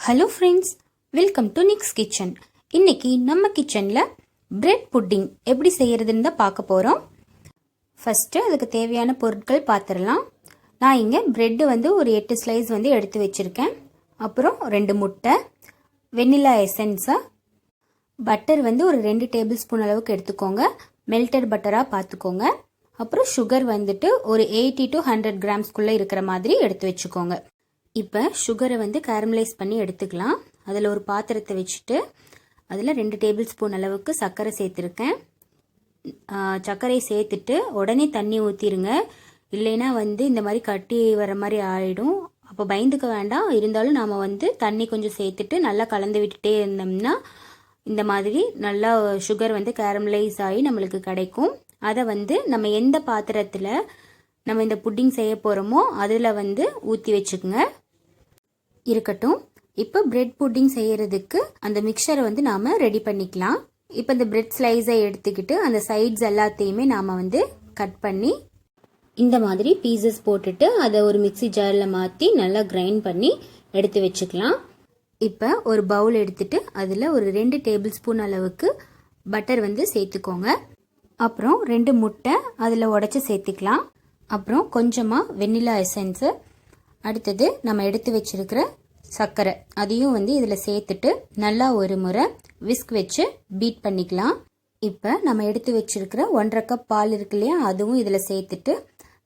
Hello friends, welcome to Nix kitchen. இன்னைக்கு நம்ம கிச்சனில் பிரெட் புட்டிங் எப்படி செய்யறதுன்னு தான் பார்க்க போகிறோம். ஃபஸ்ட்டு அதுக்கு தேவையான பொருட்கள் பார்த்துடலாம். நான் இங்கே பிரெட்டு ஒரு 8 ஸ்லைஸ் எடுத்து வச்சுருக்கேன். அப்புறம் 2 முட்டை, வெண்ணிலா எசன்ஸா, பட்டர் ஒரு 2 டேபிள் ஸ்பூன் அளவுக்கு எடுத்துக்கோங்க. மெல்டட் பட்டராக பார்த்துக்கோங்க. அப்புறம் சுகர் ஒரு 80 to 100 கிராம்ஸ்குள்ளே இருக்கிற மாதிரி எடுத்து வச்சுக்கோங்க. இப்போ சுகரை கேரமலைஸ் பண்ணி எடுத்துக்கலாம். அதில் ஒரு பாத்திரத்தை வச்சுட்டு அதில் 2 டேபிள் ஸ்பூன் அளவுக்கு சர்க்கரை சேர்த்துருக்கேன். சர்க்கரை சேர்த்துட்டு உடனே தண்ணி ஊற்றிடுங்க. இல்லைன்னா இந்த மாதிரி கட்டி வர மாதிரி ஆகிடும். அப்போ பயந்துக்க வேண்டாம். இருந்தாலும் நாம் தண்ணி கொஞ்சம் சேர்த்துட்டு நல்லா கலந்து விட்டுட்டே இருந்தோம்னா இந்த மாதிரி நல்லா சுகர் கேரமலைஸ் ஆகி நம்மளுக்கு கிடைக்கும். அதை நம்ம எந்த பாத்திரத்தில் நம்ம இந்த புட்டிங் செய்ய போகிறோமோ அதில் ஊற்றி வச்சுக்கோங்க. இருக்கட்டும். இப்போ பிரெட் புட்டிங் செய்யறதுக்கு அந்த மிக்சரை நாம் ரெடி பண்ணிக்கலாம். இப்போ இந்த பிரெட் ஸ்லைஸை எடுத்துக்கிட்டு அந்த சைட்ஸ் எல்லாத்தையுமே நாம் கட் பண்ணி இந்த மாதிரி பீசஸ் போட்டுட்டு அதை ஒரு மிக்சி ஜாரில் மாற்றி நல்லா கிரைண்ட் பண்ணி எடுத்து வச்சுக்கலாம். இப்போ ஒரு பவுல் எடுத்துட்டு அதில் ஒரு 2 டேபிள் ஸ்பூன் அளவுக்கு பட்டர் சேர்த்துக்கோங்க. அப்புறம் 2 முட்டை அதில் உடைச்சி சேர்த்துக்கலாம். அப்புறம் கொஞ்சமாக வெண்ணிலா எசன்ஸு, அடுத்தது நம்ம எடுத்து வச்சிருக்கிற சர்க்கரை அதையும் இதில் சேர்த்துட்டு நல்லா ஒரு முறை விஸ்க் வச்சு பீட் பண்ணிக்கலாம். இப்போ நம்ம எடுத்து வச்சிருக்கிற 1.5 கப் பால் இருக்கு இல்லையா, அதுவும் இதில் சேர்த்துட்டு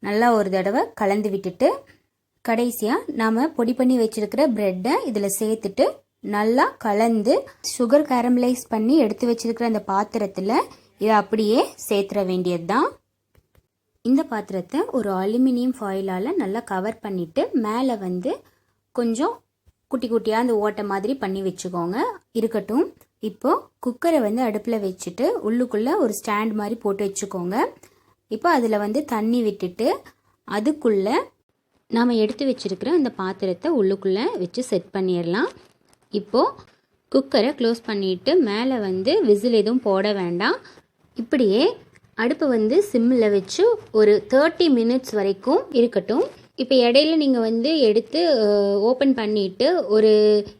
நல்லா ஒரு தடவை கலந்து விட்டுட்டு கடைசியாக நாம் பொடி பண்ணி வச்சிருக்கிற பிரெட்டை இதில் சேர்த்துட்டு நல்லா கலந்து சுகர் கேரமலைஸ் பண்ணி எடுத்து வச்சிருக்கிற அந்த பாத்திரத்தில் இதை அப்படியே சேர்த்துற வேண்டியது தான். இந்த பாத்திரத்தை ஒரு அலுமினியம் ஃபாயிலால் நல்லா கவர் பண்ணிவிட்டு மேலே கொஞ்சம் குட்டி குட்டியாக அந்த ஓட்டை மாதிரி பண்ணி வச்சுக்கோங்க. இருக்கட்டும். இப்போது குக்கரை அடுப்பில் வச்சுட்டு உள்ளுக்குள்ளே ஒரு ஸ்டாண்ட் மாதிரி போட்டு வச்சுக்கோங்க. இப்போ அதில் தண்ணி விட்டுட்டு அதுக்குள்ளே நாம் எடுத்து வச்சுருக்கிற அந்த பாத்திரத்தை உள்ளுக்குள்ளே வச்சு செட் பண்ணிடலாம். இப்போது குக்கரை க்ளோஸ் பண்ணிவிட்டு மேலே விசில் எதுவும் போட வேண்டாம். இப்படியே அடுப்பை சிம்மில் வச்சு ஒரு 30 மினிட்ஸ் வரைக்கும் இருக்கட்டும். இப்போ இடையில நீங்கள் எடுத்து ஓப்பன் பண்ணிவிட்டு ஒரு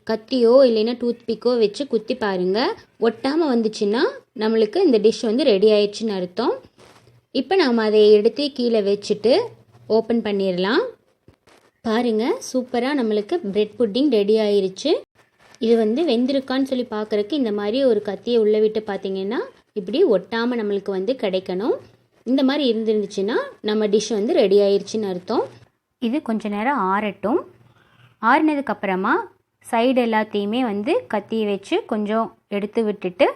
கத்தியோ இல்லைன்னா டூத் பிக்கோ வச்சு குத்தி பாருங்கள். ஒட்டாமல் வந்துச்சுன்னா நம்மளுக்கு இந்த டிஷ் ரெடி ஆயிடுச்சுன்னு அர்த்தம். இப்போ நாம் அதை எடுத்து கீழே வச்சுட்டு ஓப்பன் பண்ணிடலாம். பாருங்கள், சூப்பராக நம்மளுக்கு பிரெட் புட்டிங் ரெடி ஆயிடுச்சு. இது வெந்திருக்கான்னு சொல்லி பார்க்குறக்கு இந்த மாதிரி ஒரு கத்தியை உள்ளே விட்டு பார்த்தீங்கன்னா இப்படி ஒட்டாமல் நம்மளுக்கு கிடைக்கணும். இந்த மாதிரி இருந்துருந்துச்சுன்னா நம்ம டிஷ் ரெடி ஆயிடுச்சுன்னு அர்த்தம். இது கொஞ்ச நேரம் ஆறட்டும். ஆறினதுக்கப்புறமா சைடு எல்லாத்தையுமே கத்தியை வச்சு கொஞ்சம் எடுத்து விட்டுட்டு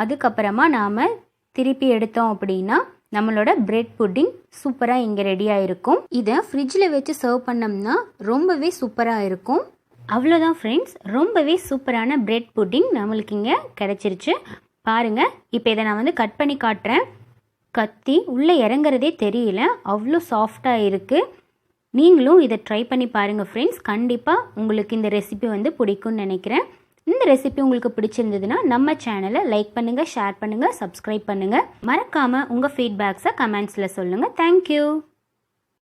அதுக்கப்புறமா நாம் திருப்பி எடுத்தோம் அப்படின்னா நம்மளோட பிரெட் புட்டிங் சூப்பராக இங்கே ரெடியாக இருக்கும். இதை ஃப்ரிட்ஜில் வச்சு சர்வ் பண்ணோம்னா ரொம்பவே சூப்பராக இருக்கும். அவ்வளோதான் ஃப்ரெண்ட்ஸ், ரொம்பவே சூப்பரான பிரெட் புட்டிங் நம்மளுக்கு இங்கே கிடச்சிருச்சு. பாருங்கள், இப்போ இதை நான் கட் பண்ணி காட்டுறேன். கத்தி உள்ளே இறங்குறதே தெரியல, அவ்வளோ சாஃப்டாக இருக்குது. நீங்களும் இதை ட்ரை பண்ணி பாருங்கள் ஃப்ரெண்ட்ஸ். கண்டிப்பாக உங்களுக்கு இந்த ரெசிபி பிடிக்கும்னு நினைக்கிறேன். இந்த ரெசிபி உங்களுக்கு பிடிச்சிருந்ததுன்னா நம்ம சேனலை லைக் பண்ணுங்கள், ஷேர் பண்ணுங்கள், சப்ஸ்கிரைப் பண்ணுங்கள். மறக்காமல் உங்கள் ஃபீட்பேக்ஸை கமெண்ட்ஸில் சொல்லுங்கள். தேங்க்யூ.